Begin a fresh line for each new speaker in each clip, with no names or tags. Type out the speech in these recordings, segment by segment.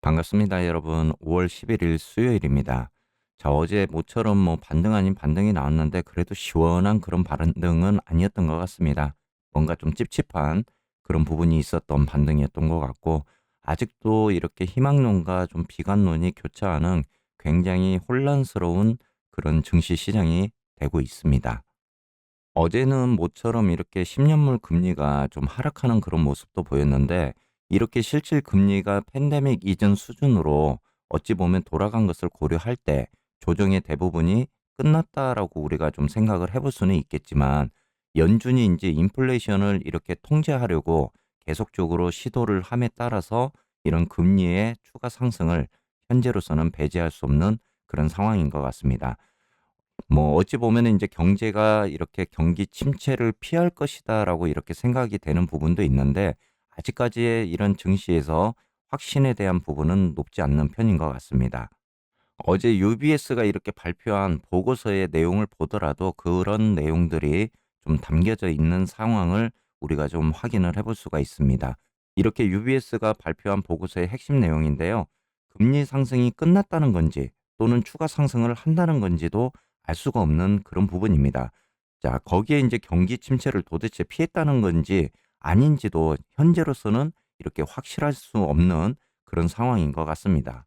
반갑습니다, 여러분. 5월 11일 수요일입니다. 자, 어제 모처럼 반등 아닌 반등이 나왔는데 그래도 시원한 그런 반등은 아니었던 것 같습니다. 뭔가 좀 찝찝한 그런 부분이 있었던 반등이었던 것 같고, 아직도 이렇게 희망론과 좀 비관론이 교차하는 굉장히 혼란스러운 그런 증시 시장이 되고 있습니다. 어제는 모처럼 이렇게 10년물 금리가 좀 하락하는 그런 모습도 보였는데, 이렇게 실질 금리가 팬데믹 이전 수준으로 어찌 보면 돌아간 것을 고려할 때 조정의 대부분이 끝났다라고 우리가 좀 생각을 해볼 수는 있겠지만, 연준이 이제 인플레이션을 이렇게 통제하려고 계속적으로 시도를 함에 따라서 이런 금리의 추가 상승을 현재로서는 배제할 수 없는 그런 상황인 것 같습니다. 어찌 보면은 제 경제가 이렇게 경기 침체를 피할 것이다라고 이렇게 생각이 되는 부분도 있는데, 아직까지의 이런 증시에서 확신에 대한 부분은 높지 않는 편인 것 같습니다. 어제 UBS가 이렇게 발표한 보고서의 내용을 보더라도 그런 내용들이 좀 담겨져 있는 상황을 우리가 좀 확인을 해볼 수가 있습니다. 이렇게 UBS가 발표한 보고서의 핵심 내용인데요. 금리 상승이 끝났다는 건지 또는 추가 상승을 한다는 건지도 알 수가 없는 그런 부분입니다. 자, 거기에 이제 경기 침체를 도대체 피했다는 건지 아닌지도 현재로서는 이렇게 확실할 수 없는 그런 상황인 것 같습니다.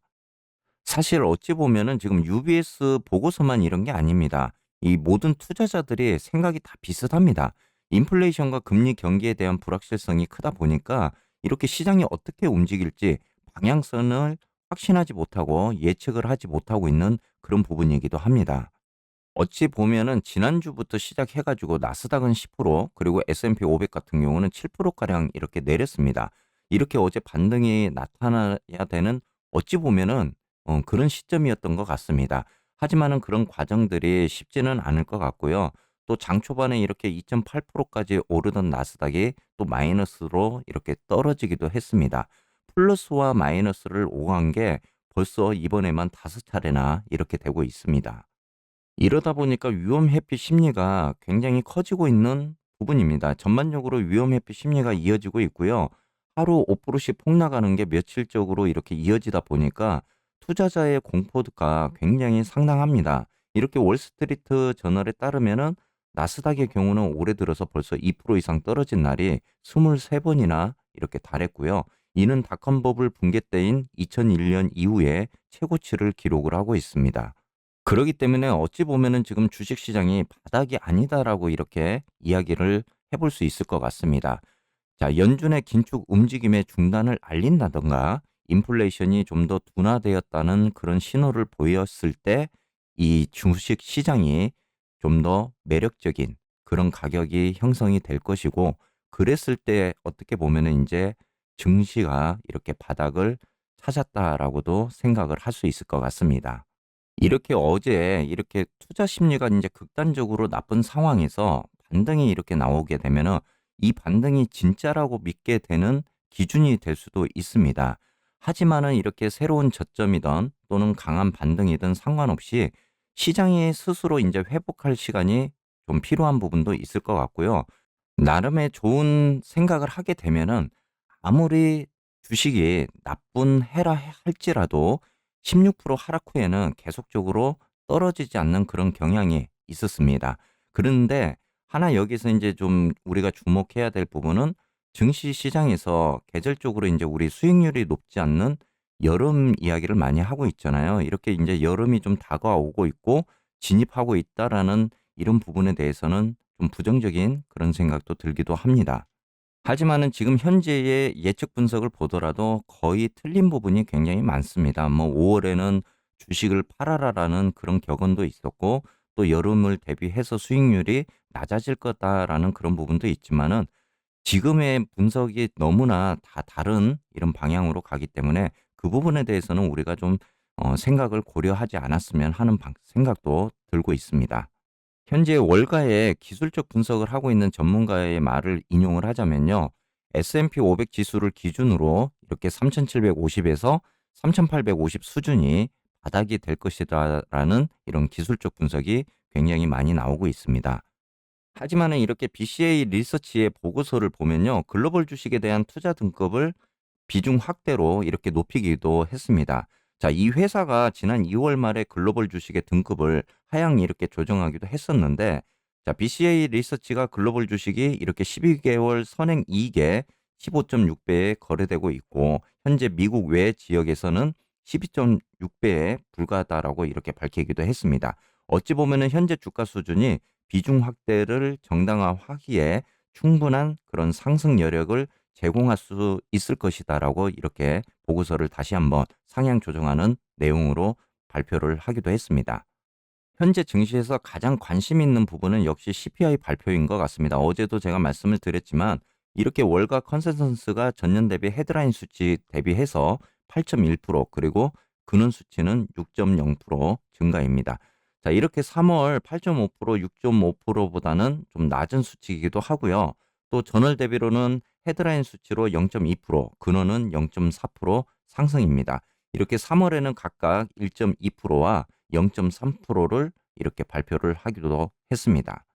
사실 어찌 보면은 지금 UBS 보고서만 이런 게 아닙니다. 이 모든 투자자들이 생각이 다 비슷합니다. 인플레이션과 금리 경기에 대한 불확실성이 크다 보니까 이렇게 시장이 어떻게 움직일지 방향성을 확신하지 못하고 예측을 하지 못하고 있는 그런 부분이기도 합니다. 어찌 보면은 지난주부터 시작해 가지고 나스닥은 10% 그리고 S&P 500 같은 경우는 7%가량 이렇게 내렸습니다. 이렇게 어제 반등이 나타나야 되는 어찌 보면은 그런 시점이었던 것 같습니다. 하지만은 그런 과정들이 쉽지는 않을 것 같고요. 또 장 초반에 이렇게 2.8%까지 오르던 나스닥이 또 마이너스로 이렇게 떨어지기도 했습니다. 플러스와 마이너스를 오간 게 벌써 이번에만 5차례나 이렇게 되고 있습니다. 이러다 보니까 위험 회피 심리가 굉장히 커지고 있는 부분입니다. 전반적으로 위험 회피 심리가 이어지고 있고요. 하루 5%씩 폭락하는 게 며칠적으로 이렇게 이어지다 보니까 투자자의 공포가 굉장히 상당합니다. 이렇게 월스트리트 저널에 따르면은 나스닥의 경우는 올해 들어서 벌써 2% 이상 떨어진 날이 23번이나 이렇게 달했고요. 이는 닷컴 버블 붕괴 때인 2001년 이후에 최고치를 기록을 하고 있습니다. 그러기 때문에 어찌 보면은 지금 주식시장이 바닥이 아니다라고 이렇게 이야기를 해볼 수 있을 것 같습니다. 자, 연준의 긴축 움직임의 중단을 알린다던가 인플레이션이 좀 더 둔화되었다는 그런 신호를 보였을 때 이 주식 시장이 좀 더 매력적인 그런 가격이 형성이 될 것이고, 그랬을 때 어떻게 보면은 이제 증시가 이렇게 바닥을 찾았다라고도 생각을 할 수 있을 것 같습니다. 이렇게 어제 이렇게 투자 심리가 이제 극단적으로 나쁜 상황에서 반등이 이렇게 나오게 되면은 이 반등이 진짜라고 믿게 되는 기준이 될 수도 있습니다. 하지만은 이렇게 새로운 저점이든 또는 강한 반등이든 상관없이 시장이 스스로 이제 회복할 시간이 좀 필요한 부분도 있을 것 같고요. 나름의 좋은 생각을 하게 되면은 아무리 주식이 나쁜 해라 할지라도 16% 하락 후에는 계속적으로 떨어지지 않는 그런 경향이 있었습니다. 그런데 하나 여기서 이제 좀 우리가 주목해야 될 부분은, 증시 시장에서 계절적으로 이제 우리 수익률이 높지 않는 여름 이야기를 많이 하고 있잖아요. 이렇게 이제 여름이 좀 다가오고 있고 진입하고 있다라는 이런 부분에 대해서는 좀 부정적인 그런 생각도 들기도 합니다. 하지만은 지금 현재의 예측 분석을 보더라도 거의 틀린 부분이 굉장히 많습니다. 5월에는 주식을 팔아라라는 그런 격언도 있었고, 또 여름을 대비해서 수익률이 낮아질 거다라는 그런 부분도 있지만은 지금의 분석이 너무나 다 다른 이런 방향으로 가기 때문에 그 부분에 대해서는 우리가 좀 생각을 고려하지 않았으면 하는 생각도 들고 있습니다. 현재 월가의 기술적 분석을 하고 있는 전문가의 말을 인용을 하자면요. S&P 500 지수를 기준으로 이렇게 3,750에서 3,850 수준이 바닥이 될 것이다라는 이런 기술적 분석이 굉장히 많이 나오고 있습니다. 하지만은 이렇게 BCA 리서치의 보고서를 보면요. 글로벌 주식에 대한 투자 등급을 비중 확대로 이렇게 높이기도 했습니다. 자, 이 회사가 지난 2월 말에 글로벌 주식의 등급을 하향 이렇게 조정하기도 했었는데, 자, BCA 리서치가 글로벌 주식이 이렇게 12개월 선행 이익의 15.6배에 거래되고 있고, 현재 미국 외 지역에서는 12.6배에 불과하다라고 이렇게 밝히기도 했습니다. 어찌 보면은 현재 주가 수준이 비중 확대를 정당화하기에 충분한 그런 상승 여력을 제공할 수 있을 것이다라고 이렇게 보고서를 다시 한번 상향 조정하는 내용으로 발표를 하기도 했습니다. 현재 증시에서 가장 관심 있는 부분은 역시 CPI 발표인 것 같습니다. 어제도 제가 말씀을 드렸지만 이렇게 월가 컨센서스가 전년 대비 헤드라인 수치 대비해서 8.1% 그리고 근원 수치는 6.0% 증가입니다. 자, 이렇게 3월 8.5%, 6.5%보다는 좀 낮은 수치이기도 하고요. 또 전월 대비로는 헤드라인 수치로 0.2%, 근원은 0.4% 상승입니다. 이렇게 3월에는 각각 1.2%와 0.3%를 이렇게 발표를 하기도 했습니다.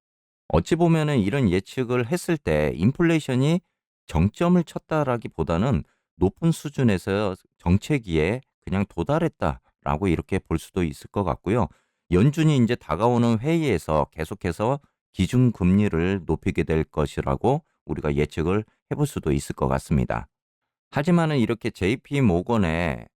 어찌 보면은 이런 예측을 했을 때 인플레이션이 정점을 쳤다라기보다는 높은 수준에서 정체기에 그냥 도달했다라고 이렇게 볼 수도 있을 것 같고요. 연준이 이제 다가오는 회의에서 계속해서 기준금리를 높이게 될 것이라고 우리가 예측을 해볼 수도 있을 것 같습니다. 하지만은 이렇게 JP 모건의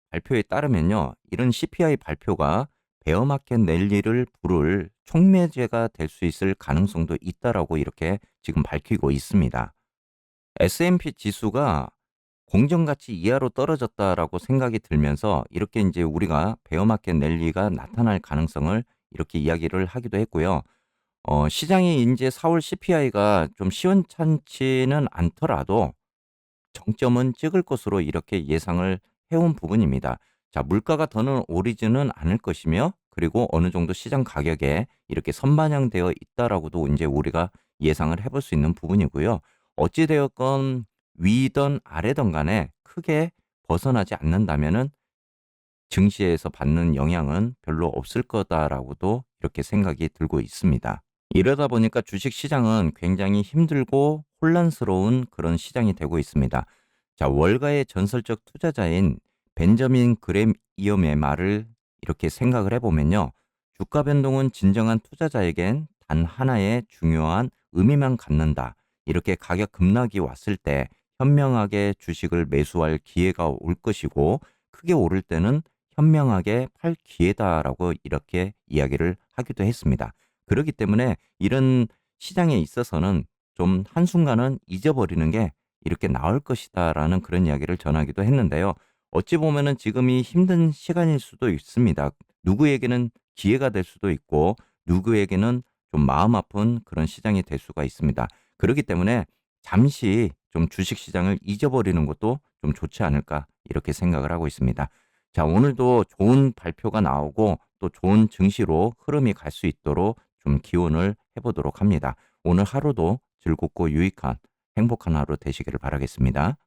발표에 따르면요. 이런 CPI 발표가 베어마켓 랠리를 부를 촉매제가 될 수 있을 가능성도 있다라고 이렇게 지금 밝히고 있습니다. S&P 지수가 공정가치 이하로 떨어졌다라고 생각이 들면서 이렇게 이제 우리가 베어마켓 랠리가 나타날 가능성을 이렇게 이야기를 하기도 했고요. 시장이 이제 4월 CPI가 좀 시원찮지는 않더라도 정점은 찍을 것으로 이렇게 예상을 해온 부분입니다. 자, 물가가 더는 오르지는 않을 것이며 그리고 어느 정도 시장 가격에 이렇게 선반영되어 있다라고도 이제 우리가 예상을 해볼 수 있는 부분이고요. 어찌되었건 위든 아래든 간에 크게 벗어나지 않는다면은 증시에서 받는 영향은 별로 없을 거다라고도 이렇게 생각이 들고 있습니다. 이러다 보니까 주식 시장은 굉장히 힘들고 혼란스러운 그런 시장이 되고 있습니다. 자, 월가의 전설적 투자자인 벤저민 그레이엄의 말을 이렇게 생각을 해보면요. 주가 변동은 진정한 투자자에겐 단 하나의 중요한 의미만 갖는다. 이렇게 가격 급락이 왔을 때 현명하게 주식을 매수할 기회가 올 것이고 크게 오를 때는 현명하게 팔 기회다라고 이렇게 이야기를 하기도 했습니다. 그렇기 때문에 이런 시장에 있어서는 좀 한순간은 잊어버리는 게 이렇게 나을 것이다라는 그런 이야기를 전하기도 했는데요. 어찌 보면은 지금이 힘든 시간일 수도 있습니다. 누구에게는 기회가 될 수도 있고 누구에게는 좀 마음 아픈 그런 시장이 될 수가 있습니다. 그렇기 때문에 잠시 좀 주식 시장을 잊어버리는 것도 좀 좋지 않을까 이렇게 생각을 하고 있습니다. 자, 오늘도 좋은 발표가 나오고 또 좋은 증시로 흐름이 갈 수 있도록 좀 기원을 해보도록 합니다. 오늘 하루도 즐겁고 유익한 행복한 하루 되시기를 바라겠습니다.